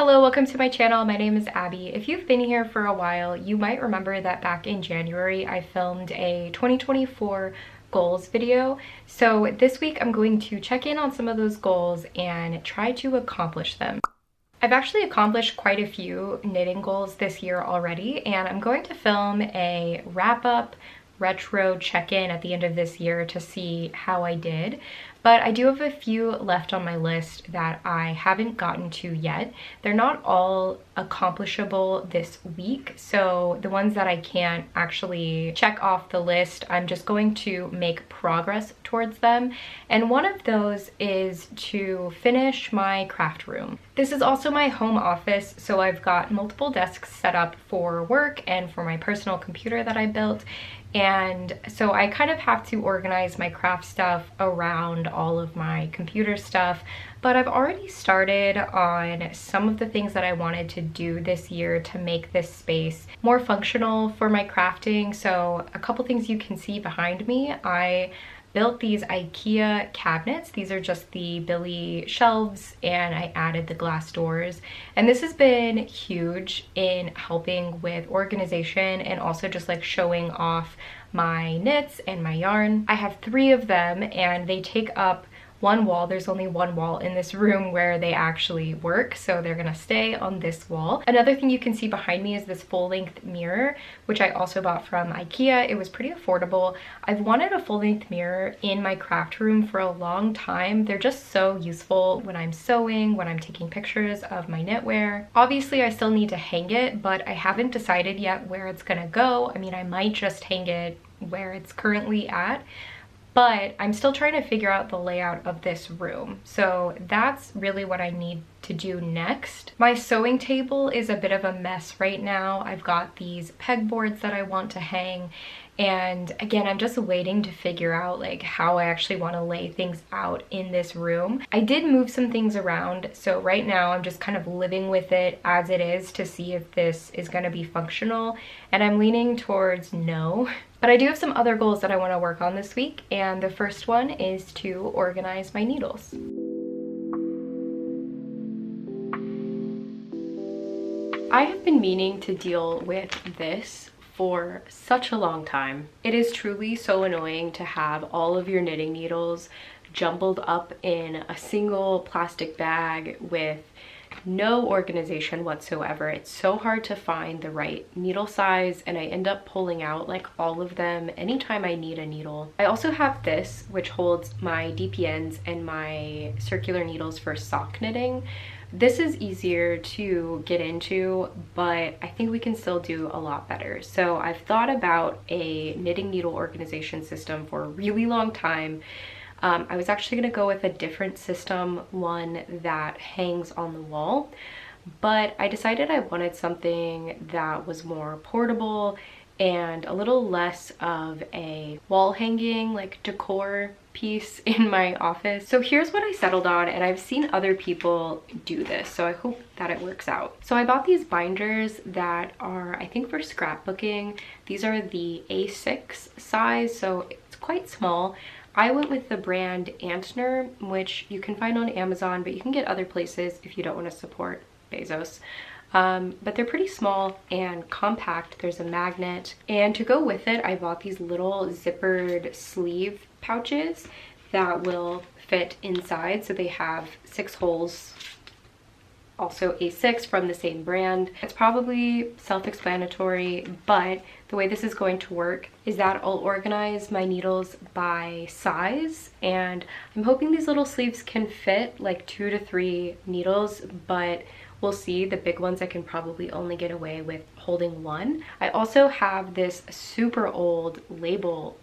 Hello, welcome to my channel. My name is Abby. If you've been here for a while, you might remember that back in January, I filmed a 2024 goals video. So this week I'm going to check in on some of those goals and try to accomplish them. I've actually accomplished quite a few knitting goals this year already, and I'm going to film a wrap-up retro check-in at the end of this year to see how I did. But I do have a few left on my list that I haven't gotten to yet. They're not all accomplishable this week, so the ones that I can't actually check off the list, I'm just going to make progress towards them. And one of those is to finish my craft room. This is also my home office, so I've got multiple desks set up for work and for my personal computer that I built. And so I kind of have to organize my craft stuff around all of my computer stuff, but I've already started on some of the things that I wanted to do this year to make this space more functional for my crafting. So a couple things you can see behind me, I built these IKEA cabinets. These are just the Billy shelves, and I added the glass doors. And this has been huge in helping with organization and also just like showing off my knits and my yarn. I have 3 of them and they take up one wall. There's only one wall in this room where they actually work, so they're gonna stay on this wall. Another thing you can see behind me is this full-length mirror, which I also bought from IKEA. It was pretty affordable. I've wanted a full-length mirror in my craft room for a long time. They're just so useful when I'm sewing, when I'm taking pictures of my knitwear. Obviously, I still need to hang it, but I haven't decided yet where it's gonna go. I mean, I might just hang it where it's currently at, but I'm still trying to figure out the layout of this room. So that's really what I need to do next. My sewing table is a bit of a mess right now. I've got these pegboards that I want to hang, and again, I'm just waiting to figure out like how I actually want to lay things out in this room. I did move some things around, so right now I'm just kind of living with it as it is to see if this is going to be functional, and I'm leaning towards no. But I do have some other goals that I want to work on this week, and the first one is to organize my needles. I have been meaning to deal with this for such a long time. It is truly so annoying to have all of your knitting needles jumbled up in a single plastic bag with no organization whatsoever. It's so hard to find the right needle size, and I end up pulling out like all of them anytime I need a needle. I also have this, which holds my DPNs and my circular needles for sock knitting. This is easier to get into, but I think we can still do a lot better. So I've thought about a knitting needle organization system for a really long time. I was actually going to go with a different system, one that hangs on the wall, but I decided I wanted something that was more portable and a little less of a wall hanging like decor piece in my office. So here's what I settled on, and I've seen other people do this, so I hope that it works out. So I bought these binders that are, I think, for scrapbooking. These are the A6 size, so it's quite small. I went with the brand Antner, which you can find on Amazon, but you can get other places if you don't want to support Bezos. But they're pretty small and compact. There's a magnet, and to go with it I bought these little zippered sleeve pouches that will fit inside. So they have 6 holes, also A6 from the same brand. It's probably self-explanatory, but the way this is going to work is that I'll organize my needles by size, and I'm hoping these little sleeves can fit like 2 to 3 needles, but we'll see. The big ones I can probably only get away with holding 1. I also have this super old label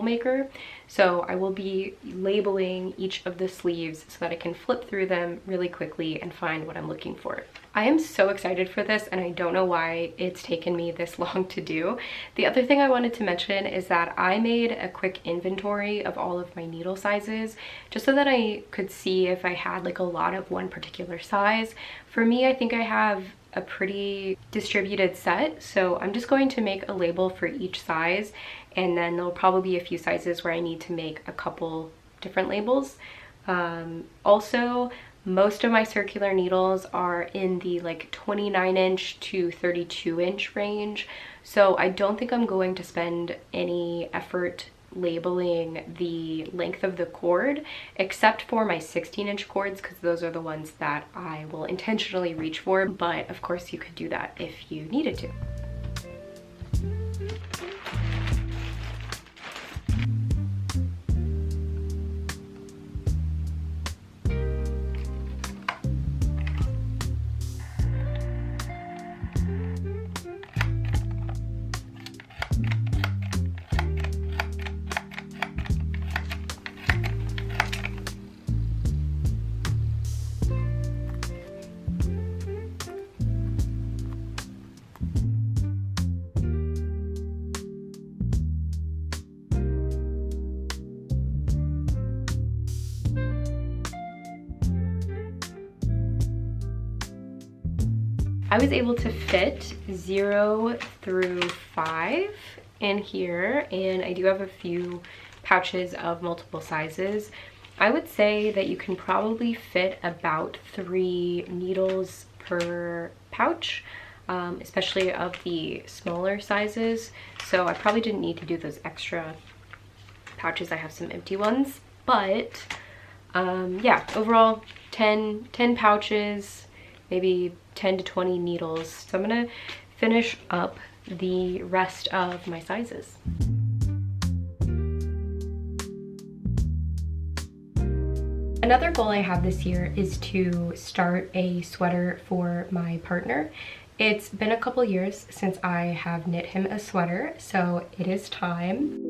maker, so I will be labeling each of the sleeves so that I can flip through them really quickly and find what I'm looking for. I am so excited for this, and I don't know why it's taken me this long to do. The other thing I wanted to mention is that I made a quick inventory of all of my needle sizes just so that I could see if I had like a lot of one particular size. For me, I think I have a pretty distributed set, so I'm just going to make a label for each size, and then there'll probably be a few sizes where I need to make a couple different labels. Also, Most of my circular needles are in the like 29-inch to 32-inch range, so I don't think I'm going to spend any effort labeling the length of the cord, except for my 16-inch cords, because those are the ones that I will intentionally reach for, but of course you could do that if you needed to. I was able to fit 0 through 5 in here, and I do have a few pouches of multiple sizes. I would say that you can probably fit about 3 needles per pouch, especially of the smaller sizes. So I probably didn't need to do those extra pouches. I have some empty ones, but yeah, overall 10 pouches, maybe 10 to 20 needles. So I'm gonna finish up the rest of my sizes. Another goal I have this year is to start a sweater for my partner. It's been a couple years since I have knit him a sweater, so it is time.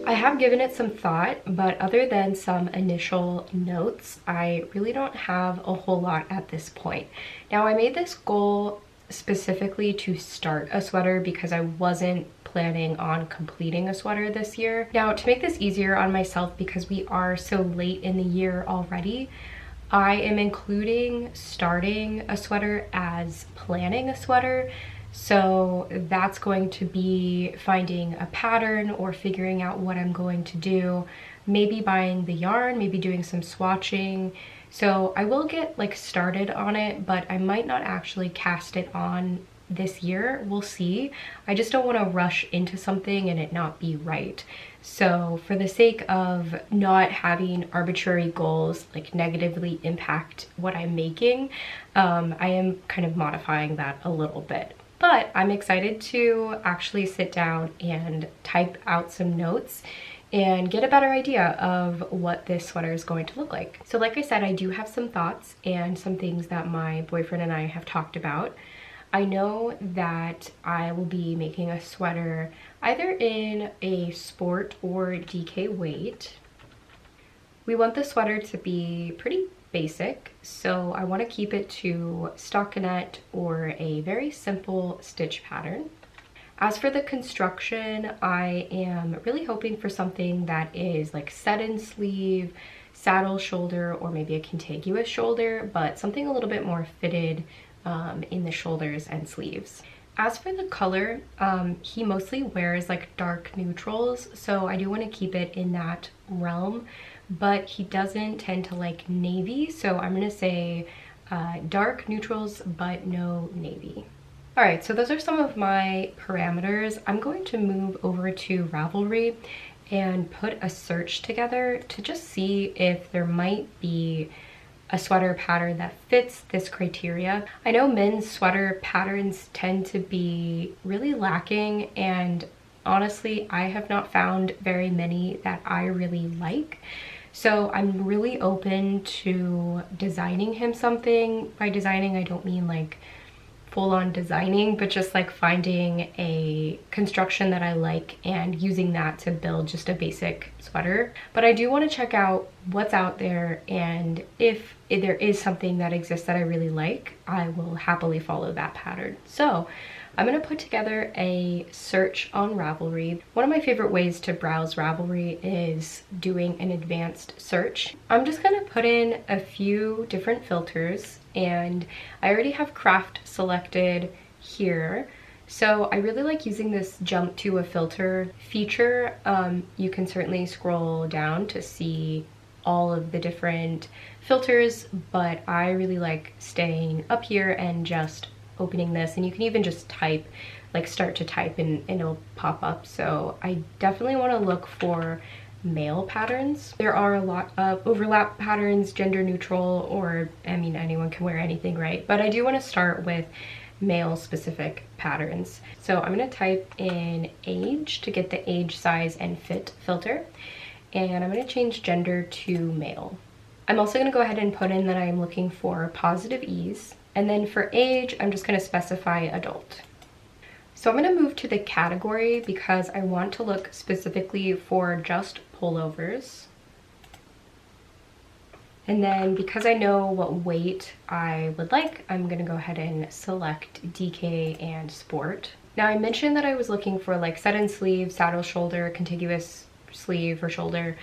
I have given it some thought, but other than some initial notes, I really don't have a whole lot at this point. Now, I made this goal specifically to start a sweater because I wasn't planning on completing a sweater this year. Now, to make this easier on myself, because we are so late in the year already, I am including starting a sweater as planning a sweater. So that's going to be finding a pattern or figuring out what I'm going to do, maybe buying the yarn, maybe doing some swatching. So I will get like started on it, but I might not actually cast it on this year. We'll see. I just don't want to rush into something and it not be right. So for the sake of not having arbitrary goals like negatively impact what I'm making, I am kind of modifying that a little bit. But I'm excited to actually sit down and type out some notes and get a better idea of what this sweater is going to look like. So like I said, I do have some thoughts and some things that my boyfriend and I have talked about. I know that I will be making a sweater either in a sport or DK weight. We want the sweater to be pretty basic, so I want to keep it to stockinette or a very simple stitch pattern. As for the construction, I am really hoping for something that is like set-in sleeve, saddle shoulder, or maybe a contiguous shoulder, but something a little bit more fitted in the shoulders and sleeves. As for the color, he mostly wears like dark neutrals, so I do want to keep it in that realm, but he doesn't tend to like navy, so I'm gonna say dark neutrals but no navy. All right, so those are some of my parameters. I'm going to move over to Ravelry and put a search together to just see if there might be a sweater pattern that fits this criteria. I know men's sweater patterns tend to be really lacking, and honestly, I have not found very many that I really like. So I'm really open to designing him something. By designing, I don't mean like full-on designing, but just like finding a construction that I like and using that to build just a basic sweater. But I do want to check out what's out there, and if there is something that exists that I really like, I will happily follow that pattern. So I'm going to put together a search on Ravelry. One of my favorite ways to browse Ravelry is doing an advanced search. I'm just going to put in a few different filters, and I already have craft selected here. So I really like using this jump to a filter feature. You can certainly scroll down to see all of the different filters, but I really like staying up here and just opening this, and you can even just type, like start to type, and it'll pop up. So I definitely want to look for male patterns. There are a lot of overlap patterns, gender neutral, or I mean anyone can wear anything, right? But I do want to start with male specific patterns. So I'm going to type in age to get the age, size, and fit filter, and I'm going to change gender to male. I'm also going to go ahead and put in that I'm looking for positive ease, and then for age I'm just going to specify adult. So I'm going to move to the category because I want to look specifically for just pullovers. And then because I know what weight I would like, I'm going to go ahead and select DK and sport. Now I mentioned that I was looking for like set-in sleeve, saddle shoulder, contiguous sleeve or shoulder.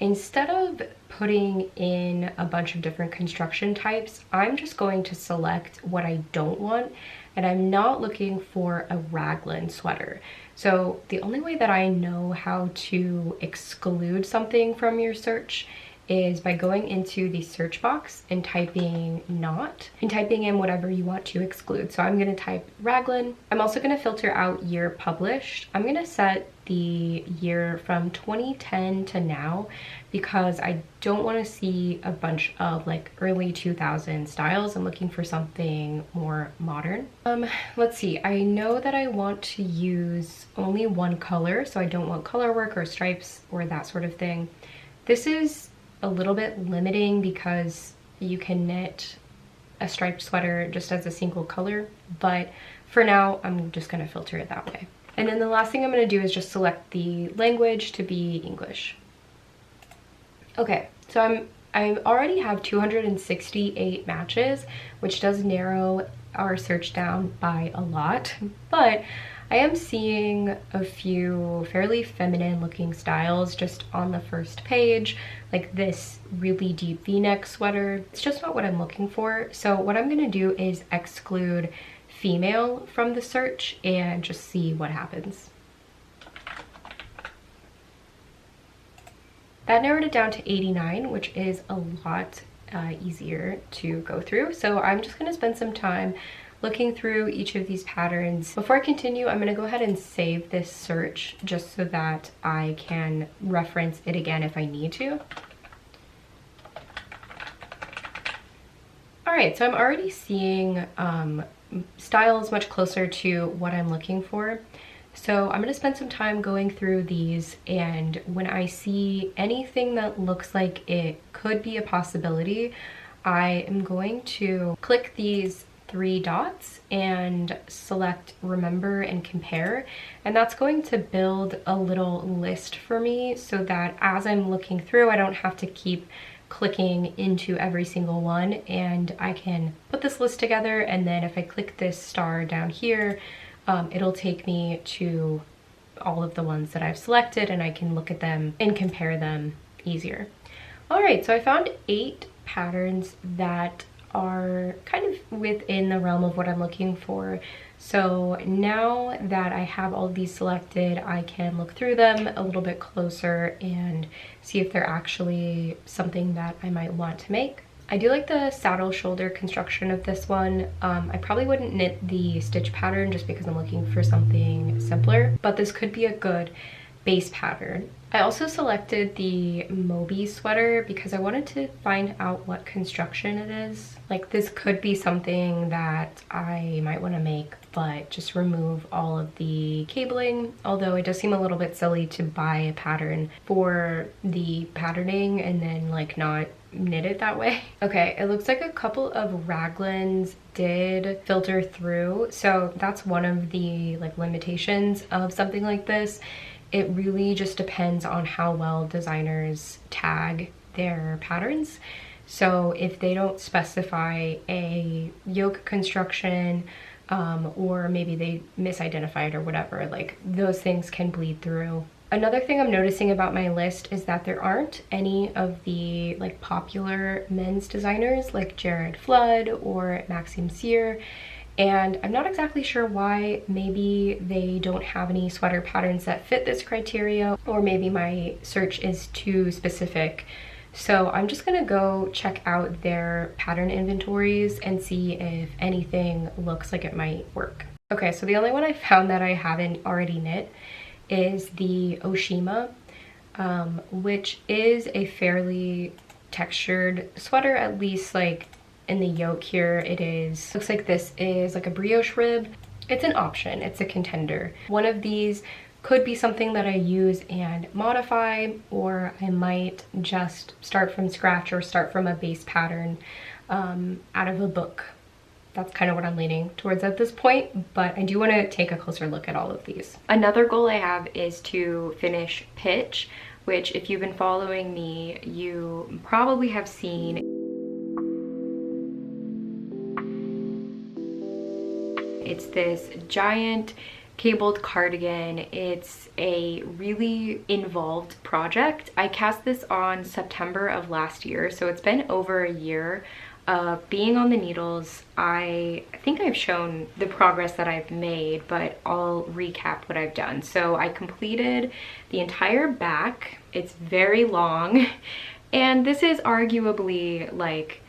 Instead of putting in a bunch of different construction types, I'm just going to select what I don't want, and I'm not looking for a raglan sweater. So the only way that I know how to exclude something from your search is by going into the search box and typing not, and typing in whatever you want to exclude. So I'm going to type raglan. I'm also going to filter out year published. I'm going to set the year from 2010 to now because I don't want to see a bunch of like early 2000 styles. I'm looking for something more modern. Let's see, I know that I want to use only one color, so I don't want color work or stripes or that sort of thing. This is a little bit limiting because you can knit a striped sweater just as a single color, but for now I'm just going to filter it that way. And then the last thing I'm going to do is just select the language to be English. Okay, so I already have 268 matches, which does narrow our search down by a lot, but I am seeing a few fairly feminine looking styles just on the first page, like this really deep v-neck sweater. It's just not what I'm looking for. So what I'm gonna do is exclude female from the search and just see what happens. That narrowed it down to 89, which is a lot easier to go through. So I'm just gonna spend some time looking through each of these patterns. Before I continue, I'm gonna go ahead and save this search just so that I can reference it again if I need to. All right, so I'm already seeing styles much closer to what I'm looking for. So I'm gonna spend some time going through these, and when I see anything that looks like it could be a possibility, I am going to click these 3 dots and select remember and compare, and that's going to build a little list for me so that as I'm looking through I don't have to keep clicking into every single one, and I can put this list together, and then if I click this star down here, it'll take me to all of the ones that I've selected and I can look at them and compare them easier. All right, so I found 8 patterns that are kind of within the realm of what I'm looking for. So now that I have all of these selected, I can look through them a little bit closer and see if they're actually something that I might want to make. I do like the saddle shoulder construction of this one. I probably wouldn't knit the stitch pattern just because I'm looking for something simpler, but this could be a good base pattern. I also selected the Moby sweater because I wanted to find out what construction it is. Like, this could be something that I might want to make, but just remove all of the cabling, although it does seem a little bit silly to buy a pattern for the patterning and then like not knit it that way. Okay, it looks like a couple of raglans did filter through, so that's one of the like limitations of something like this. It really just depends on how well designers tag their patterns. So if they don't specify a yoke construction, or maybe they misidentified or whatever, like those things can bleed through. Another thing I'm noticing about my list is that there aren't any of the like popular men's designers like Jared Flood or Maxime Cyr, And I'm not exactly sure why. Maybe they don't have any sweater patterns that fit this criteria, or maybe my search is too specific. So I'm just gonna go check out their pattern inventories and see if anything looks like it might work. Okay, so the only one I found that I haven't already knit is the Oshima, which is a fairly textured sweater, at least like in the yoke here it is. Looks like this is like a brioche rib. It's an option, it's a contender. One of these could be something that I use and modify, or I might just start from scratch or start from a base pattern out of a book. That's kind of what I'm leaning towards at this point, but I do want to take a closer look at all of these. Another goal I have is to finish Pitch, which if you've been following me, you probably have seen. It's this giant cabled cardigan. It's a really involved project. I cast this on September of last year, so it's been over a year of being on the needles. I think I've shown the progress that I've made, but I'll recap what I've done. So I completed the entire back. It's very long, and this is arguably like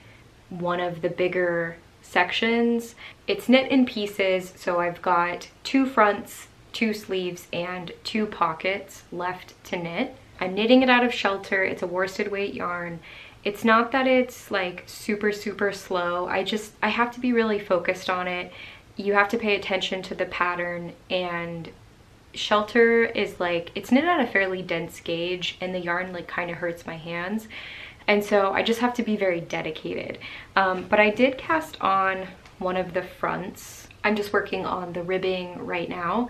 one of the bigger sections. It's knit in pieces, so I've got 2 fronts, 2 sleeves, and 2 pockets left to knit. I'm knitting it out of Shelter. It's a worsted weight yarn. It's not that it's like super slow. I have to be really focused on it. You have to pay attention to the pattern, and Shelter is like, it's knit at a fairly dense gauge, and the yarn like kind of hurts my hands. And so I just have to be very dedicated. But I did cast on one of the fronts. I'm just working on the ribbing right now,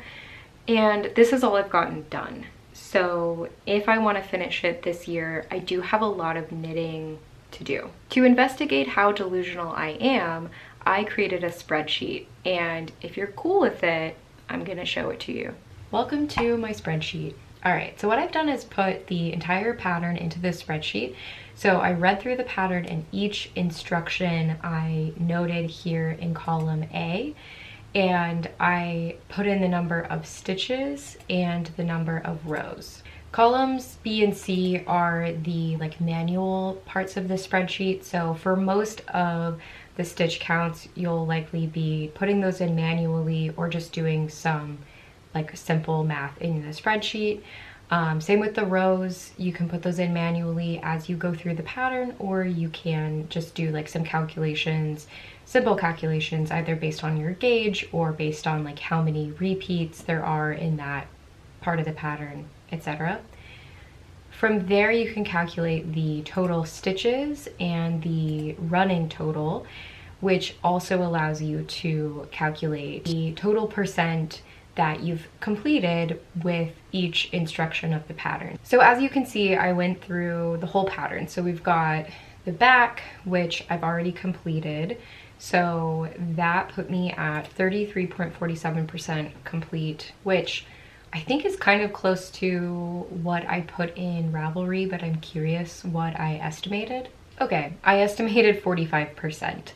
and this is all I've gotten done. So if I want to finish it this year, I do have a lot of knitting to do. To investigate how delusional I am, I created a spreadsheet, and if you're cool with it, I'm gonna show it to you. Welcome to my spreadsheet. All right, so what I've done is put the entire pattern into this spreadsheet. So I read through the pattern, and each instruction I noted here in column A, and I put in the number of stitches and the number of rows. Columns B and C are the like manual parts of the spreadsheet. So for most of the stitch counts, you'll likely be putting those in manually or just doing some like simple math in the spreadsheet. Same with the rows. You can put those in manually as you go through the pattern, or you can just do like some calculations, simple calculations, either based on your gauge or based on like how many repeats there are in that part of the pattern, etc. From there, you can calculate the total stitches and the running total, which also allows you to calculate the total percent that you've completed with each instruction of the pattern. So as you can see, I went through the whole pattern. So we've got the back, which I've already completed. So that put me at 33.47% complete, which I think is kind of close to what I put in Ravelry, but I'm curious what I estimated. Okay, I estimated 45%.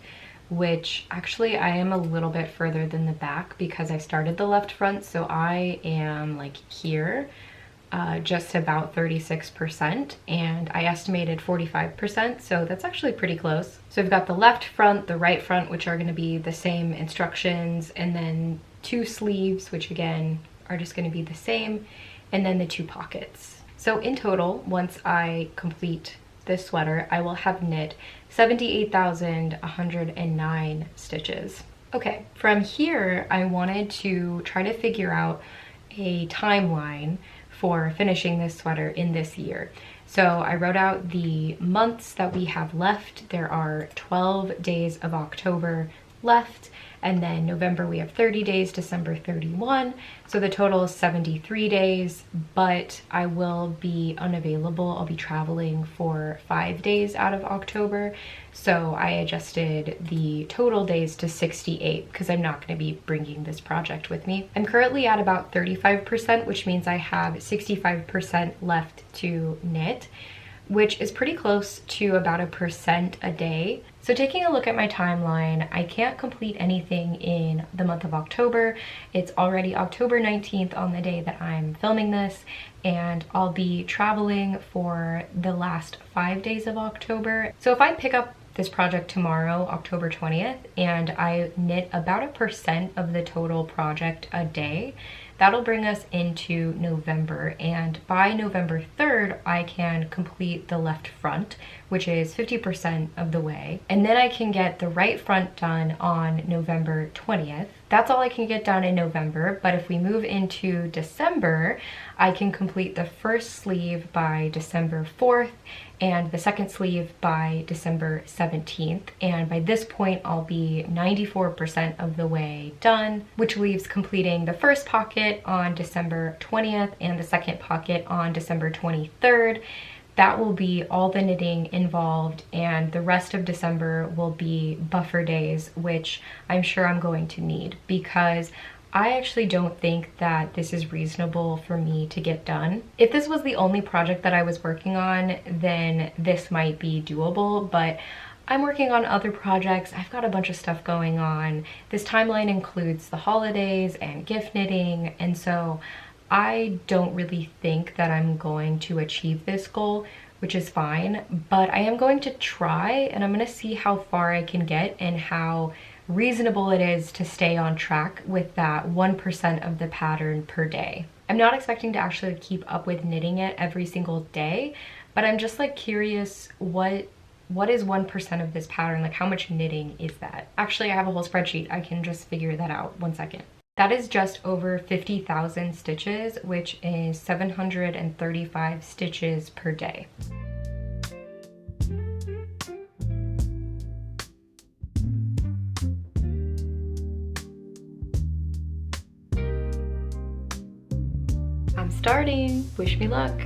Which actually I am a little bit further than the back because I started the left front, so I am like here, just about 36%, and I estimated 45%, so that's actually pretty close. So I've got the left front, the right front, which are going to be the same instructions, and then 2 sleeves, which again are just going to be the same, and then the 2 pockets. So in total, once I complete this sweater, I will have knit 78,109 stitches. Okay, from here, I wanted to try to figure out a timeline for finishing this sweater in this year. So I wrote out the months that we have left. There are 12 days of October left, and then November we have 30 days, December 31. So the total is 73 days, but I will be unavailable. I'll be traveling for 5 days out of October. So I adjusted the total days to 68 because I'm not going to be bringing this project with me. I'm currently at about 35%, which means I have 65% left to knit, which is pretty close to about 1% a day. So taking a look at my timeline, I can't complete anything in the month of October. It's already October 19th on the day that I'm filming this, and I'll be traveling for the last 5 days of October. So if I pick up this project tomorrow, October 20th, and I knit about 1% of the total project a day, that'll bring us into November, and by November 3rd, I can complete the left front, which is 50% of the way, and then I can get the right front done on November 20th. That's all I can get done in November, but if we move into December, I can complete the first sleeve by December 4th, and the second sleeve by December 17th. And by this point, I'll be 94% of the way done, which leaves completing the first pocket on December 20th and the second pocket on December 23rd. That will be all the knitting involved, and the rest of December will be buffer days, which I'm sure I'm going to need, because I actually don't think that this is reasonable for me to get done. If this was the only project that I was working on, then this might be doable, but I'm working on other projects. I've got a bunch of stuff going on. This timeline includes the holidays and gift knitting, and so I don't really think that I'm going to achieve this goal, which is fine, but I am going to try, and I'm going to see how far I can get and how reasonable it is to stay on track with that 1% of the pattern per day. I'm not expecting to actually keep up with knitting it every single day, but I'm just like curious, what is 1% of this pattern? Like, how much knitting is that? Actually, I have a whole spreadsheet. I can just figure that out. 1 second. That is just over 50,000 stitches, which is 735 stitches per day. I'm starting. Wish me luck.